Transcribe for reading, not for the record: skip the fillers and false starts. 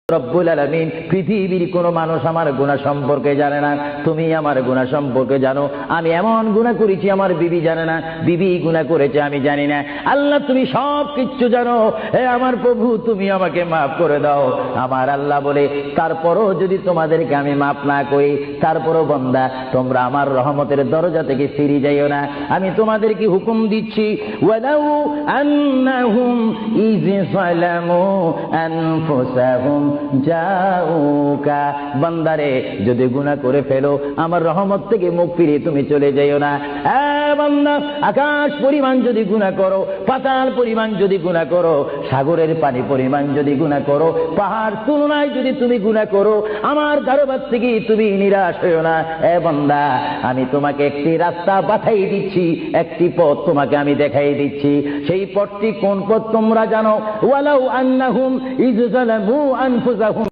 রব্বুল আলামিন, পৃথিবীর কোনো মানুষ আমার গুনাহ সম্পর্কে জানে না, তুমি আমার গুনাহ সম্পর্কে জানো। আমি এমন গুনাহ করেছি আমার বিবি জানে না, বিবি গুনাহ করেছে আমি জানি না। আল্লাহ তুমি সব কিচ্ছু জানো, হে আমার প্রভু তুমি আমাকে মাফ করে দাও। আমার আল্লাহ বলে, তারপরও যদি তোমাদেরকে আমি মাফ না করি, তারপরও বান্দা তোমরা আমার রহমতের দরজা থেকে ফিরে যাইও না। আমি তোমাদেরকে হুকুম দিচ্ছি, ওয়ালাউ আন্নাহুম ইয যালামু আনফুসাহুম যাউকা, বান্দারে যদি গুনাহ করে ফেলো আমার রহমত থেকে মুখ ফিরিয়ে তুমি চলে যাইও না। বান্দা, আকাশ পরিমাণ যদি গুনাহ করো, পাতাল পরিমাণ যদি গুনাহ করো, সাগরের পানি পরিমাণ যদি গুনাহ করো, পাহাড় তুলনায় যদি তুমি গুনাহ করো, আমার দরবার থেকে তুমি নিরাশ হইও না। বান্দা, আমি তোমাকে একটি রাস্তা পাঠাই দিচ্ছি, একটি পথ তোমাকে আমি দেখাই দিচ্ছি। সেই পথটি কোন পথ তোমরা জানো? ওয়ালাউ আন্নাহুম ইয যালামু আনফুসাহুম